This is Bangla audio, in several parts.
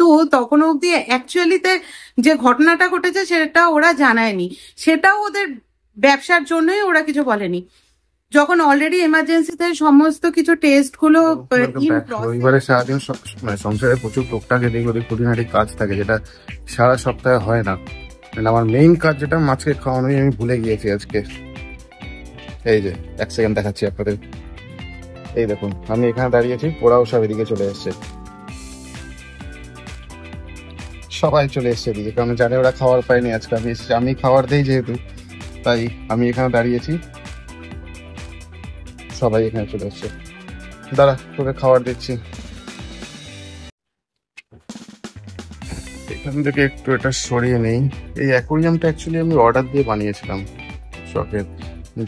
কিন্তু তখন অব্দি অ্যাকচুয়ালিতে যে ঘটনাটা ঘটেছে সেটা ওরা জানায়নি, সেটাও ওদের ব্যবসার জন্যই ওরা কিছু বলেনি। যখন অলরেডি এমার্জেন্সিতে সমস্ত কিছু টেস্ট গুলো রবিবারে সারাদিন মানে সংসারে প্রচুর টুকটাক এদিক ওদিক খুঁটিনাটি কাজ থাকে, যেটা সারা সপ্তাহে হয় না। আমার মেইন কাজ যেটা মাছকে খাওয়ানোই আমি ভুলে গিয়েছি আজকে। এই যে এক সেকেন্ড দেখাচ্ছি আপনাদের, এই দেখুন আমি এখানে দাঁড়িয়েছি, ওরাও সব এদিকে চলে এসছে, সবাই চলে এসছে এদিকে, কারণ জানে ওরা খাবার পায়নি আজকে, আমি এসেছি, আমি খাবার দিই যেহেতু, তাই আমি এখানে দাঁড়িয়েছি, সবাই এখানে চলে এসছে। দাঁড়া তোকে খাবার দিচ্ছি। এখান থেকে একটু এটা সরিয়ে নেই। এই অ্যাকোয়ারিয়ামটা অ্যাকচুয়ালি আমি অর্ডার দিয়ে বানিয়েছিলাম শখের।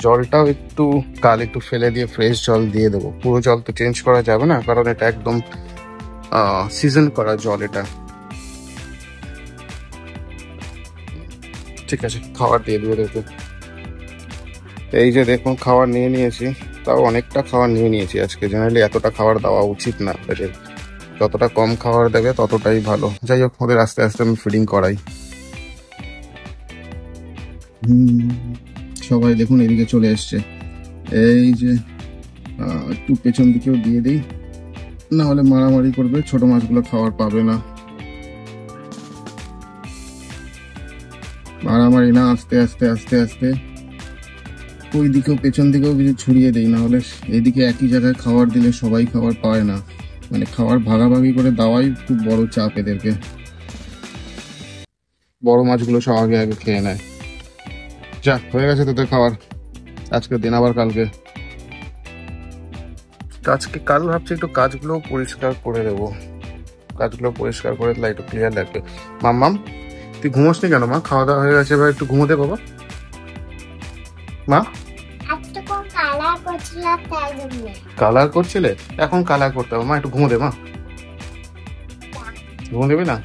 জলটাও একটু কাল একটু ফেলে দিয়ে ফ্রেশ জল দিয়ে দেবো, পুরো জল তো চেঞ্জ করা যাবে না, কারণ এটা একদম সিজন করা জল এটা। ঠিক আছে, খাবার দিয়ে দেবো দেখো। এই যে দেখুন খাবার নিয়ে নিয়েছি, তাও অনেকটা খাবার নিয়ে নিয়েছি আজকে। জেনারেলি এতটা খাবার দেওয়া উচিত না, যতটা কম খাবার দেবে ততটাই ভালো। যাই হোক, ওদের আস্তে আস্তে আমি ফিডিং করাই। সবাই দেখুন এদিকে চলে এসছে। এই যে একটু পেছন দিকেও দিয়ে দিই, না হলে মারামারি করবে, ছোট মাছগুলো খাবার পাবে না। মারামারি না, আস্তে আস্তে আস্তে আস্তে ওই দিকেও পেছন দিকেও কিছু ছড়িয়ে দেই, না হলে এদিকে একই জায়গায় খাবার দিলে সবাই খাবার পায় না। মানে খাবার ভাগাভাগি করে দেওয়াই খুব বড় চাপ এদেরকে। বড় মাছগুলো সব আগে আগে খেয়ে নেয়। যা হয়ে গেছে তোদের খাবার আজকের দিন, আবার কালকে। আজকে কাল ভাবছি একটু কাজগুলো পরিষ্কার করে দেবো, কাজগুলো পরিষ্কার করে দিলে একটু ক্লিয়ার লাগবে। মাম্মাম তুই ঘুমোস নি কেন মা? খাওয়া দাওয়া হয়ে গেছে, এবার একটু ঘুমোতে বাবা। মা কালার করছিলে, এখন কালার করতে হবে মা, একটু ঘুমো দে মা। ঘুমো দেবে না?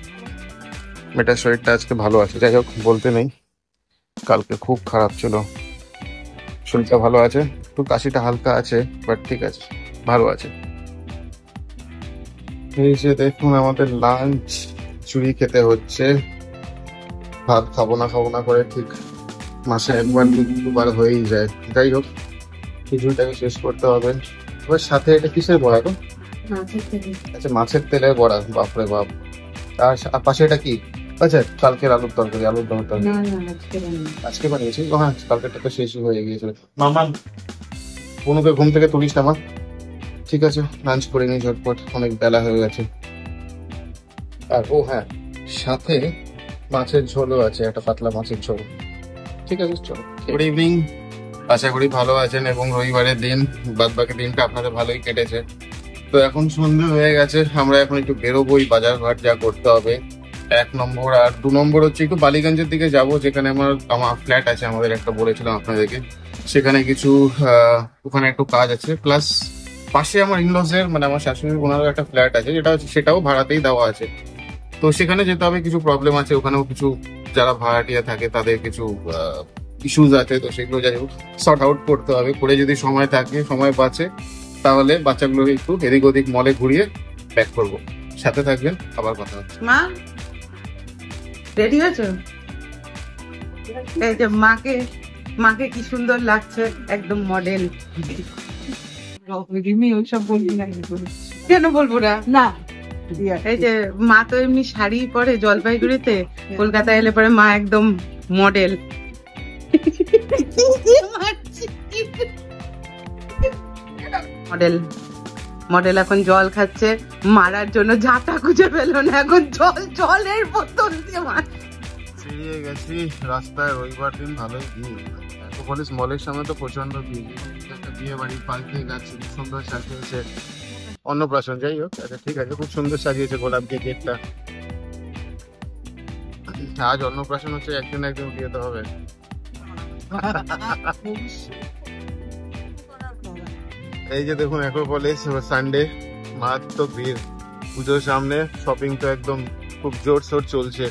মেয়েটার শরীরটা আজকে ভালো আছে, যাই হোক বলতে নেই, কালকে খুব খারাপ ছিল। শরীরটা ভালো আছে, একটু কাশিটা হালকা আছে, বাট ঠিক আছে, ভালো আছে। এই যে দেখুন আমাদের লাঞ্চ চুরি খেতে হচ্ছে। ভাত খাবো না করে ঠিক মাসে একবার দুবার হয়েই যায়। যাই হোক, খিচুড়িটাকে শেষ করতে হবে। এবার সাথে এটা কিসের বড়া গো? আচ্ছা মাছের তেলের বড়া, বাপরে বাপ। আর পাশে এটা কি? আচ্ছা কালকের আলুর তরকারি, আলুর দম তরকারি আজকে বানিয়েছি। হ্যাঁ কালকেরটা তো শেষই হয়ে গিয়েছিল। মামা বনুকে ঘুম থেকে তুলিস না মা। ঠিক আছে, লাঞ্চ করে নিই ঝটপট, অনেক বেলা হয়ে গেছে। আর ও হ্যাঁ, সাথে মাছের ঝোলও আছে, একটা পাতলা মাছের ঝোল। ঠিক আছে চলো। গুড ইভিনিং, আশা করি ভালো আছেন এবং রবিবারের দিন বাদ বাকি দিনটা আপনাদের ভালোই কেটেছে। তো এখন সন্ধ্যে হয়ে গেছে, আমরা এখন একটু বেরোবোই, বাজার ঘাট যা করতে হবে 1 নম্বর। আর 2 নম্বর হচ্ছে একটু বালিগঞ্জের দিকে যাব, যেখানে আমার ফ্ল্যাট আছে, আমাদের একটা বলেছিলাম আপনাদেরকে। সেখানে কিছু ওখানে একটু কাজ আছে, প্লাস পাশে আমার ইনলসের মানে আমার শাশুড়ির ওনারও একটা ফ্ল্যাট আছে, যেটা সেটাও ভাড়াতেই দেওয়া আছে। তো সেখানে যেতে হবে, কিছু প্রবলেম আছে ওখানেও, কিছু যারা ভাড়াটিয়া থাকে তাদের কিছু ইস্যুস আছে, তো সেগুলো যাই হোক সর্ট আউট করতে হবে। করে যদি সময় থাকে, সময় বাঁচে, তাহলে বাচ্চাগুলোকে একটু এদিক ওদিক মলে ঘুরিয়ে ব্যাক করবো। সাথে থাকবেন, আবার কথা হচ্ছে। মা রেডি হয়েছো? এই যে মাকে কি সুন্দর লাগছে, একদম মডেল। ওইসব বলবি না, কেন বলবো না? এই যে মা তো এমনি শাড়ি পরে জলপাইগুড়িতে, কলকাতা এলে পরে মা একদম মডেল। মডেল এখন জল খাচ্ছে, মারার জন্য ঝাঁটা খুঁজে পেল না, এখন জলের বোতল দিয়ে মার। বেরিয়ে গেছি রাস্তায়, রবিবার দিন ভালোই ভিড়। পুলিশ মলের সামনে তো প্রচন্ড ভিড়। একটা বিয়ে বাড়ির পাল্টে গাছে খুব সুন্দর সাজিয়েছে, অন্নপ্রাশন। যাই হোক, আচ্ছা ঠিক আছে, খুব সুন্দর সাজিয়েছে গোলাপ দিয়ে গেটটা। আজ অন্নপ্রাশন হচ্ছে, একদিন বিয়ে তো হবে। এই যে দেখুন অ্যাক্রোপলিস, সানডে, মারাত্মক ভিড়। পুজোর সামনে শপিং তো একদম খুব জোরসোর চলছে।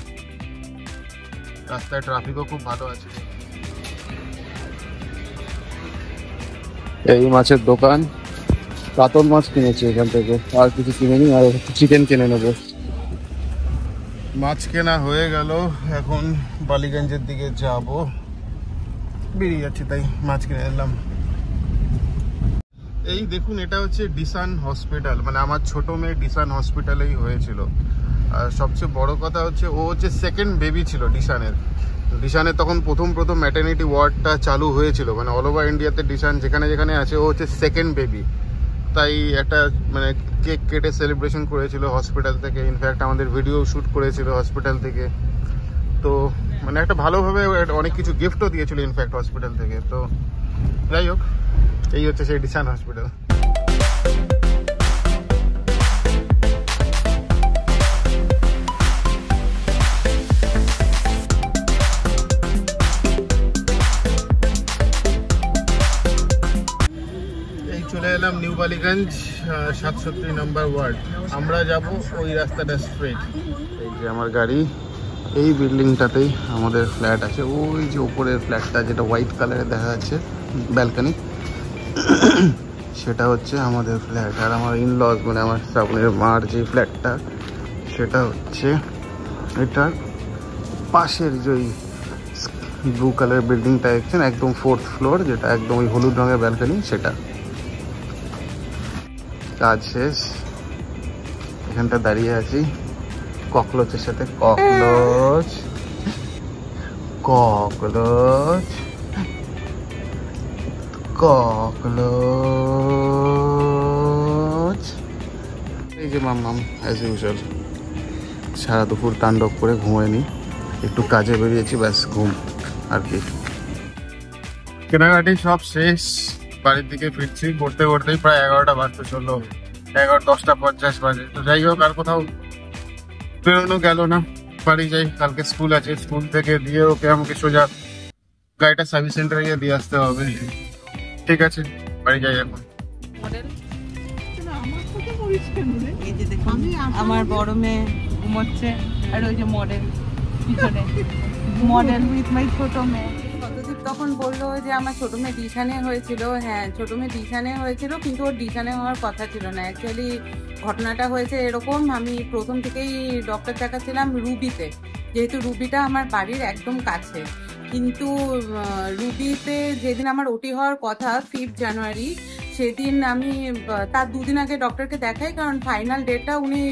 রাস্তায় ট্রাফিকও খুব ভালো আছে। এই মাছের দোকান, কাতল মাছ কিনেছি এখান থেকে, আর কিছু কিনে নি, আর চিকেন কিনে নেবো। মাছ কেনা হয়ে গেল, এখন বালিগঞ্জের দিকে যাব, বেরিয়ে যাচ্ছি, তাই মাছ কিনে নিলাম। এই দেখুন, এটা হচ্ছে ডিসান হসপিটাল, মানে আমার ছোট মেয়ে ডিসান হসপিটালেই হয়েছিল। আর সবচেয়ে বড় কথা হচ্ছে ও হচ্ছে সেকেন্ড বেবি ছিল ডিসানের। ডিসানের তখন প্রথম ম্যাটারনিটি ওয়ার্ডটা চালু হয়েছিল, মানে অল ওভার ইন্ডিয়াতে ডিসান যেখানে যেখানে আছে ও হচ্ছে সেকেন্ড বেবি। তাই একটা মানে কেক কেটে সেলিব্রেশন করেছিল হসপিটাল থেকে, ইনফ্যাক্ট আমাদের ভিডিও শ্যুট করেছিল হসপিটাল থেকে। তো মানে একটা ভালোভাবে অনেক কিছু গিফটও দিয়েছিল ইনফ্যাক্ট হসপিটাল থেকে। তো যাই হোক, এই হচ্ছে সেই ডিসান হসপিটাল। চলে এলাম নিউ বালিগঞ্জ 67 নম্বর ওয়ার্ড। আমরা যাব ওই রাস্তাটা স্ট্রেট। এই যে আমার গাড়ি, এই বিল্ডিংটাতেই আমাদের ফ্ল্যাট আছে। ওই যে উপরের ফ্ল্যাটটা যেটা হোয়াইট কালারে দেখা যাচ্ছে ব্যালকনি, সেটা হচ্ছে আমাদের ফ্ল্যাট। আর আমার ইনলজ মানে আমার শ্রাবণের মার যে ফ্ল্যাটটা, সেটা হচ্ছে এটার পাশের যে ব্লু কালারের বিল্ডিংটা দেখছেন একদম 4th ফ্লোর, যেটা একদম ওই হলুদ রঙের ব্যালকনি সেটা। কাজ শেষ, এখানটা দাঁড়িয়ে আছি ককরোচের সাথে। Cockroach cockroach cockroach. এই যে মাম্মাম অ্যাজ ইউজুয়াল সারা দুপুর তাণ্ডব করে ঘুমায়নি, একটু কাজে বেরিয়েছি, ব্যাস ঘুম আর কি। কেনাকাটি সব শেষ, বাড়ির দিকে ফিরছি। করতে করতেই প্রায় 11টা বাজতে চললো, 10:50 বাজে। তো যাই হোক, আর কোথাও বেরোনো গেল না, বাড়ি যাই। কালকে স্কুল আছে, স্কুল থেকে দিয়ে ওকে আমাকে সোজা গাড়িটা সার্ভিস সেন্টারে গিয়ে দিয়ে আসতে হবে। ঠিক আছে, বাড়ি যাই এখন। আমার বড় মেয়ে ঘুমোচ্ছে, আর ওই যে মডেল পিছনে, মডেল উইথ মাই ছোট মেয়ে। সত্যজিৎ তখন বললো যে আমার ছোট মেয়ে ডিসানে হয়েছিল। হ্যাঁ, ছোট মেয়ে ডিসানে হয়েছিল, কিন্তু ওর ডিসানে হওয়ার কথা ছিল না। অ্যাকচুয়ালি ঘটনাটা হয়েছে এরকম, আমি প্রথম থেকেই ডক্টর দেখাচ্ছিলাম রুবিতে, যেহেতু রুবিটা আমার বাড়ির একদম কাছে। কিন্তু রুবিতে যেদিন আমার ওটি হওয়ার কথা 5 জানুয়ারি, সেদিন আমি তার 2 দিন আগে ডক্টরকে দেখাই, কারণ ফাইনাল ডেটটা উনি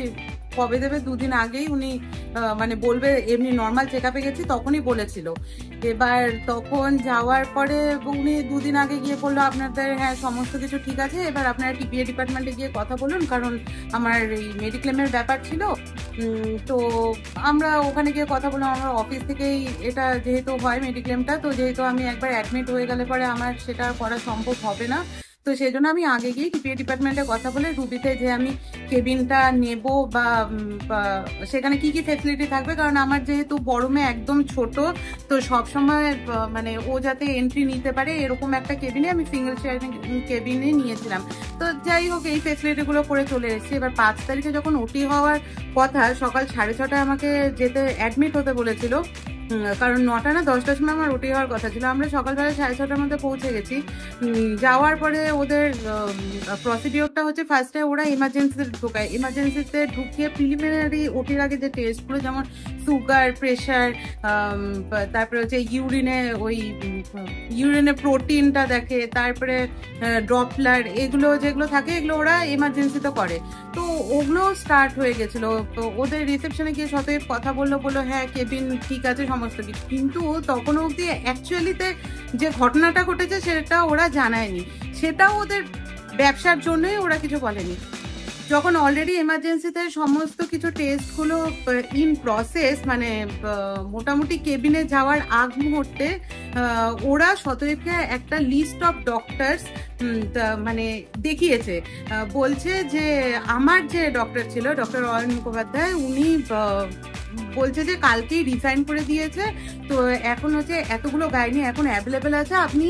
কবে দেবে 2 দিন আগেই উনি মানে বলবে। এমনি নর্মাল চেক আপে গেছি তখনই বলেছিল। এবার তখন যাওয়ার পরে উনি 2 দিন আগে গিয়ে বললো আপনাদের হ্যাঁ সমস্ত কিছু ঠিক আছে, এবার আপনারা টিপিএ ডিপার্টমেন্টে গিয়ে কথা বলুন, কারণ আমার এই মেডিক্লেমের ব্যাপার ছিল। তো আমরা ওখানে গিয়ে কথা বললাম। আমার অফিস থেকেই এটা যেহেতু হয় মেডিক্লেমটা, তো যেহেতু আমি একবার অ্যাডমিট হয়ে গেলে পরে আমার সেটা করা সম্ভব হবে না, তো সেই জন্য আমি আগে গিয়ে টিপিএ ডিপার্টমেন্টে কথা বলে রুবিতে যে আমি কেবিনটা নেব বা সেখানে কি কি ফেসিলিটি থাকবে, কারণ আমার যেহেতু বড় মেয়ে একদম ছোট, তো সবসময় মানে ও যাতে এন্ট্রি নিতে পারে এরকম একটা কেবিনে আমি সিঙ্গেল শেয়ারিং কেবিনে নিয়েছিলাম। তো যাই হোক, এই ফেসিলিটিগুলো করে চলে এসেছি। এবার 5 তারিখে যখন ওটি হওয়ার কথা, সকাল 6:30টায় আমাকে যেতে অ্যাডমিট হতে বলেছিল, কারণ 9টা না 10টার সময় আমার ওটি হওয়ার কথা ছিল। আমরা সকালবেলা 6:30টার মধ্যে পৌঁছে গেছি। যাওয়ার পরে ওদের প্রসিডিওরটা হচ্ছে ফার্স্টে ওরা ইমার্জেন্সিতে ঢোকায়, ইমার্জেন্সিতে ঢুকিয়ে প্রিলিমিনারি ওটির আগে যে টেস্টগুলো, যেমন সুগার, প্রেশার, তারপরে হচ্ছে ইউরিনে প্রোটিনটা দেখে, তারপরে ড্রপলার, এগুলো যেগুলো থাকে এগুলো ওরা ইমার্জেন্সিতে করে। তো ওগুলো স্টার্ট হয়ে গেছিল। তো ওদের রিসেপশনে গিয়ে সতর্ক কথা বললো হ্যাঁ কেবিন ঠিক আছে সমস্ত কিছু, কিন্তু তখন অবধি অ্যাকচুয়ালিতে যে ঘটনাটা ঘটেছে সেটা ওরা জানায়নি। সেটাও ওদের ব্যবসার জন্যই ওরা কিছু বলেনি। যখন অলরেডি এমার্জেন্সিতে সমস্ত কিছু টেস্টগুলো ইন প্রসেস, মানে মোটামুটি কেবিনে যাওয়ার আগ মুহূর্তে ওরা শতএবকে একটা লিস্ট অফ ডক্টরস মানে দেখিয়েছে। বলছে যে আমার যে ডক্টর ছিল, ডক্টর অয়ন মুখোপাধ্যায়, উনি বলছে যে কালকেই রিসাইন করে দিয়েছে, তো এখন হচ্ছে এতগুলো গাইনি এখন অ্যাভেলেবেল আছে, আপনি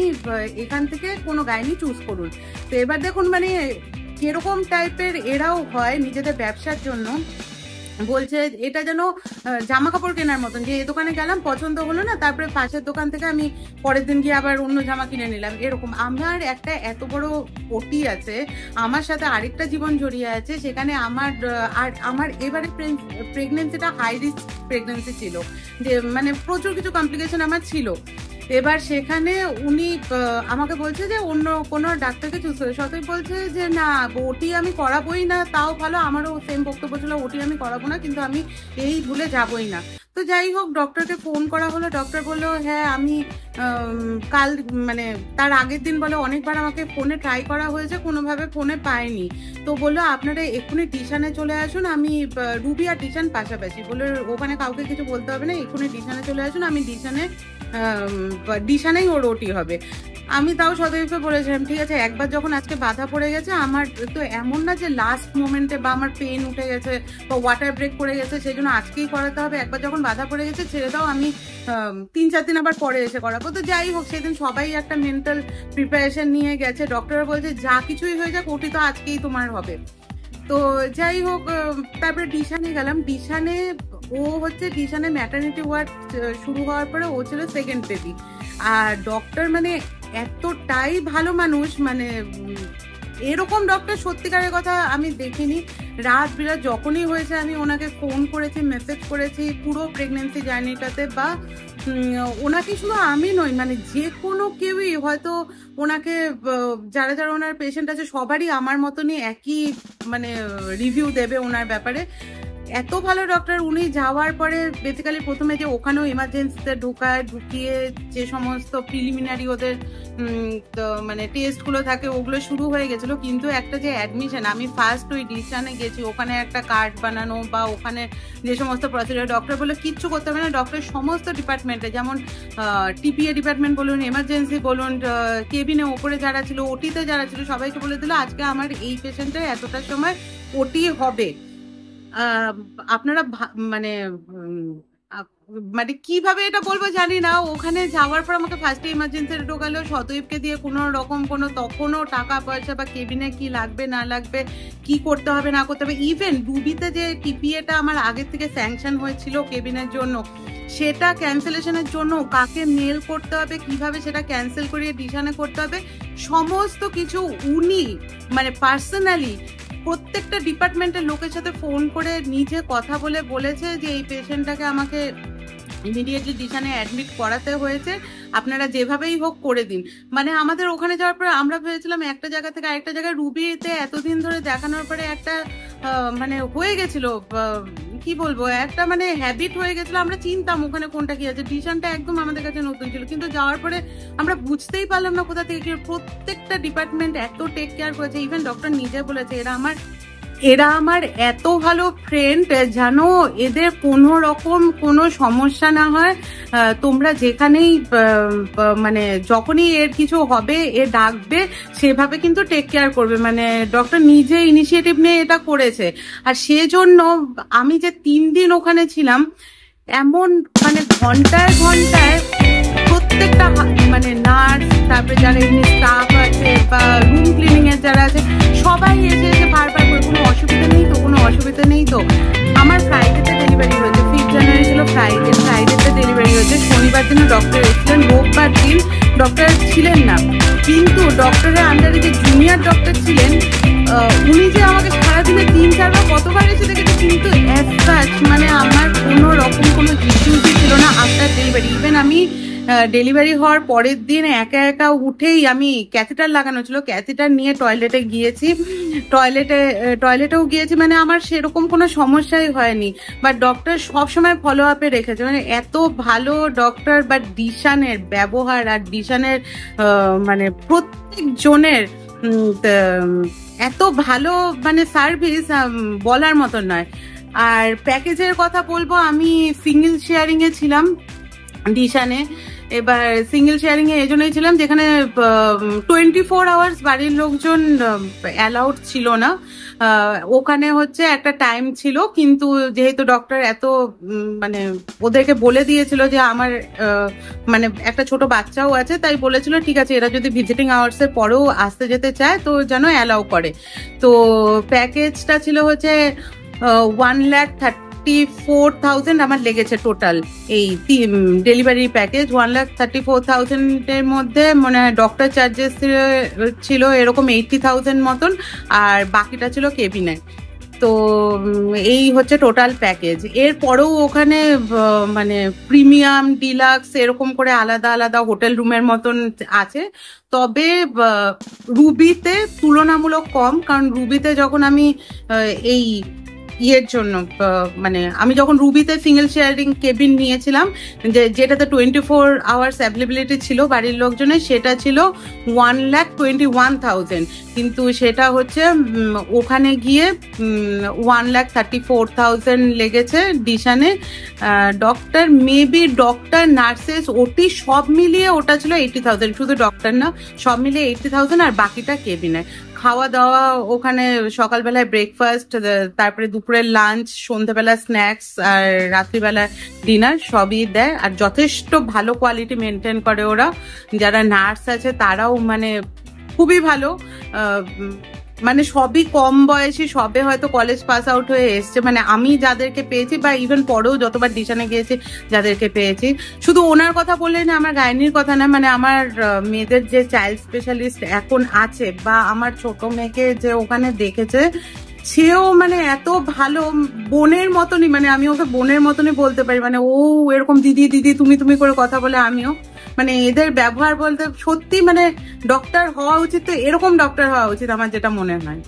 এখান থেকে কোনো গাইনি চুজ করুন। তো এবার দেখুন মানে কিরকম টাইপের এরাও হয় নিজেদের ব্যবসার জন্য। বলছে এটা যেন জামা কাপড় কেনার মতন, যে এই দোকানে গেলাম পছন্দ হলো না, তারপরে পাশের দোকান থেকে আমি পরের দিন গিয়ে আবার অন্য জামা কিনে নিলাম, এরকম। আমার একটা এত বড় ওটি আছে, আমার সাথে আরেকটা জীবন জড়িয়ে আছে, সেখানে আমার এবারে প্রেগনেন্সিটা হাই রিস্ক প্রেগনেন্সি ছিল, যে মানে প্রচুর কিছু কমপ্লিকেশন আমার ছিল। এবার সেখানে উনি আমাকে বলছে যে অন্য কোনো ডাক্তারকে চুজ করে, সতই বলছে যে না ওটি আমি করাবোই না, তাও ভালো, আমারও সেম বক্তব্য ছিল ওটি আমি করাবো না, কিন্তু আমি এই ভুলে যাবোই না। তো যাই হোক ডক্টরকে ফোন করা হলো, ডক্টর বললো হ্যাঁ আমি কাল মানে তার আগের দিন বলে অনেকবার আমাকে ফোনে ট্রাই করা হয়েছে, কোনোভাবে ফোনে পাইনি, তো বললো আপনারা এক্ষুনি টিশানে চলে আসুন, আমি রুবি আর টিশান পাশাপাশি, বললো ওখানে কাউকে কিছু বলতে হবে না, এক্ষুনি টিশানে চলে আসুন, আমি ডিশানেই ওর ওটি হবে। আমি তাও সদৈবকে বলেছিলাম ঠিক আছে, একবার যখন আজকে বাধা পড়ে গেছে, আমার তো এমন না যে লাস্ট মোমেন্টে বা আমার পেন উঠে গেছে বা ওয়াটার ব্রেক করে গেছে সেই জন্য আজকেই করাতে হবে, একবার যখন বাধা পড়ে গেছে ছেড়ে দাও, আমি 3-4 দিন আবার পরে এসে করাবো। তো যাই হোক সেদিন সবাই একটা মেন্টাল প্রিপারেশন নিয়ে গেছে, ডক্টর বলছে যা কিছুই হয়ে যাক ওটি তো আজকেই তোমার হবে। তো যাই হোক তারপরে ডিশানে গেলাম, ডিশানে ম্যাটারনিটি ওয়ার্ড শুরু হওয়ার পরে ও ছিল সেকেন্ড বেবি, আর ডক্টর মানে এতটাই ভালো মানুষ, মানে এরকম ডক্টর সত্যিকারের কথা আমি দেখিনি। রাত বিরাত যখনই হয়েছে আমি ওনাকে ফোন করেছি, মেসেজ করেছি পুরো প্রেগনেন্সি জার্নিটাতে, বা ওনাকে শুধু আমি নই, মানে যে কোনো কেউই হয়তো ওনাকে, যারা যারা ওনার পেশেন্ট আছে সবারই আমার মতনই একই মানে রিভিউ দেবে ওনার ব্যাপারে। এত ভালো ডক্টর। উনি যাওয়ার পরে বেসিক্যালি প্রথমে যে ওখানেও এমার্জেন্সিতে ঢুকিয়ে যে সমস্ত প্রিলিমিনারি ওদের মানে টেস্টগুলো থাকে ওগুলো শুরু হয়ে গেছিলো, কিন্তু একটা যে অ্যাডমিশন, আমি ফার্স্ট ওই ডিসিশনে গেছি, ওখানে একটা কার্ড বানানো বা ওখানে যে সমস্ত প্রসিডিওর, ডক্টর বলে কিচ্ছু করতে হবে না, ডক্টর সমস্ত ডিপার্টমেন্টে যেমন টিপিএ ডিপার্টমেন্ট বলুন, এমার্জেন্সি বলুন, কেবিনে ওপরে যারা ছিল, ওটিতে যারা ছিল, সবাইকে বলে দিল আজকে আমার এই পেশেন্টের এতটার সময় ওটি হবে। আপনারা মানে মানে কিভাবে এটা বলবো জানি না। ওখানে যাওয়ার পর আমাকে ফার্স্টে ইমার্জেন্সিতে ঢোকালো, শতদীপকে দিয়ে কোনো রকম কোনো তখনও টাকা পয়সা বা কেবিনে কি লাগবে না লাগবে, কি করতে হবে না করতে হবে, ইভেন রুবিতে যে টিপিএটা আমার আগের থেকে স্যাংশন হয়েছিল কেবিনের জন্য, সেটা ক্যান্সেলেশনের জন্য কাকে মেল করতে হবে, কিভাবে সেটা ক্যান্সেল করিয়ে ডিশানে করতে হবে, সমস্ত কিছু উনি মানে পার্সোনালি প্রত্যেকটা ডিপার্টমেন্টের লোকের সাথে ফোন করে নিজে কথা বলে বলেছে যে এই পেশেন্টটাকে আমাকে ইমিডিয়েটলি ডিশানে অ্যাডমিট করাতে হয়েছে, আপনারা যেভাবেই হোক করে দিন। মানে আমাদের ওখানে যাওয়ার পরে আমরা ভেবেছিলাম একটা জায়গা থেকে আরেকটা জায়গায়, রুবিতে এতদিন ধরে দেখানোর পরে একটা মানে হয়ে গেছিল, কি বলবো, একটা মানে হ্যাবিট হয়ে গেছিল, আমরা চিনতাম ওখানে কোনটা কি আছে। ডিশানটা একদম আমাদের কাছে নতুন ছিল, কিন্তু যাওয়ার পরে আমরা বুঝতেই পারলাম না কোথা থেকে কি। প্রত্যেকটা ডিপার্টমেন্ট এত টেক কেয়ার করেছে, ইভেন ডক্টর নিজে বলেছে এরা আমার এত ভালো ফ্রেন্ড, জানো এদের কোনো রকম কোনো সমস্যা না হয়, তোমরা যেখানেই মানে যখনই এর কিছু হবে এ ডাকবে, সেভাবে কিন্তু টেক কেয়ার করবে। মানে ডক্টর নিজে ইনিশিয়েটিভ নিয়ে এটা করেছে। আর সেজন্য আমি যে 3 দিন ওখানে ছিলাম, এমন মানে ঘন্টায় ঘন্টায় প্রত্যেকটা মানে নার্স, তারপরে যারা এমনি স্টাফ আছে বা রুম ক্লিনিং এর যারা আছে, সবাই এসে বারবার করে কোনো অসুবিধা নেই তো, কোনো অসুবিধা নেই তো। আমার ফ্রাইডেতে ডেলিভারি হয়েছে, 5 জানুয়ারি ছিল ফ্রাইডেতে ডেলিভারি হয়েছে। শনিবার দিনও ডক্টর এসেছিলেন, রোববার দিন ডক্টর ছিলেন না, কিন্তু ডক্টরের আন্ডারে যে জুনিয়র ডক্টর ছিলেন উনি যে আমাকে সারাদিনে 3-4 বার কতবার এসে দেখেছে, কিন্তু মানে আমার কোনো রকম কোনো ইস্যুসই ছিল না আফটার ডেলিভারি। ইভেন আমি ডেলিভারি হওয়ার পরের দিন একা একা উঠেই, আমি ক্যাথেটার লাগানো ছিল, ক্যাথেটার নিয়ে টয়লেটে গিয়েছি, টয়লেটেও গিয়েছি, মানে আমার সেরকম কোনো সমস্যাই হয়নি। বাট ডক্টর সবসময় ফলো আপে রেখেছে, মানে এত ভালো ডক্টর। বাট ডিশানের ব্যবহার আর ডিশানের মানে প্রত্যেক জনের এত ভালো মানে সার্ভিস বলার মতন নয়। আর প্যাকেজের কথা বলবো, আমি সিঙ্গেল শেয়ারিং এ ছিলাম ডিশানে। এবার সিঙ্গেল শেয়ারিং এ এই জন্যই ছিলাম যেখানে 24 আওয়ার্স বাড়ির লোকজন অ্যালাউড ছিল না। ওখানে হচ্ছে একটা টাইম ছিল, কিন্তু যেহেতু ডক্টর এত মানে ওদেরকে বলে দিয়েছিল যে আমার মানে একটা ছোট বাচ্চাও আছে, তাই বলেছিল ঠিক আছে এরা যদি ভিজিটিং আওয়ার্স এর পরেও আসতে যেতে চায় তো যেন অ্যালাউ করে। তো প্যাকেজটা ছিল হচ্ছে 1,34,000 আমার লেগেছে টোটাল এই ডেলিভারি প্যাকেজ। 1,34,000 মধ্যে মানে ডক্টর চার্জেস ছিল এরকম 80,000 মতন, আর বাকিটা ছিল কেবিনে। তো এই হচ্ছে টোটাল প্যাকেজ। এরপরেও ওখানে মানে প্রিমিয়াম, ডিলাক্স এরকম করে আলাদা আলাদা হোটেল রুমের মতন আছে। তবে রুবিতে তুলনামূলক কম, কারণ রুবিতে যখন আমি এই ইয়ের জন্য মানে আমি যখন রুবিতে সিঙ্গেল শেয়ারিং কেবিন নিয়েছিলাম, যেটাতে 24 আওয়ার্স অ্যাভেলেবিলিটি ছিল বাড়ির লোকজনের, সেটা ছিল 1,21,000, কিন্তু সেটা হচ্ছে ওখানে গিয়ে 1,34,000 লেগেছে ডিশানে। ডক্টর মেবি ডক্টর, নার্সেস, ওটি সব মিলিয়ে ওটা ছিল 80,000, শুধু ডক্টর না, সব মিলিয়ে 80,000, আর বাকিটা কেবিনে। খাওয়া দাওয়া ওখানে সকালবেলায় ব্রেকফাস্ট, তারপরে দুপুরের লাঞ্চ, সন্ধ্যেবেলা স্ন্যাক্স, আর রাত্রিবেলা ডিনার সবই দেয়। আর যথেষ্ট ভালো কোয়ালিটি মেনটেন করে ওরা। যারা নার্স আছে তারাও মানে খুবই ভালো, মানে সবই কম বয়সী, সবে হয়তো কলেজ পাস আউট হয়ে এসছে, মানে আমি যাদেরকে পেয়েছি বা ইভেন পরেও যতবার ডিশানে গিয়েছি যাদেরকে পেয়েছি। শুধু ওনার কথা বললে না, আমার গাইনির কথা না, মানে আমার মেয়েদের যে চাইল্ড স্পেশালিস্ট এখন আছে বা আমার ছোট মেয়েকে যে ওখানে দেখেছে, সেও মানে এত ভালো, বোনের মতনই, মানে আমি ওকে বোনের মতনই বলতে পারি, মানে ও এরকম দিদি দিদি তুমি তুমি করে কথা বলে, আমিও মানে এদের ব্যবহার বলতে সত্যি মানে ডক্টর হওয়া উচিত, তো এরকম ডক্টর হওয়া উচিত আমার যেটা মনে হয়।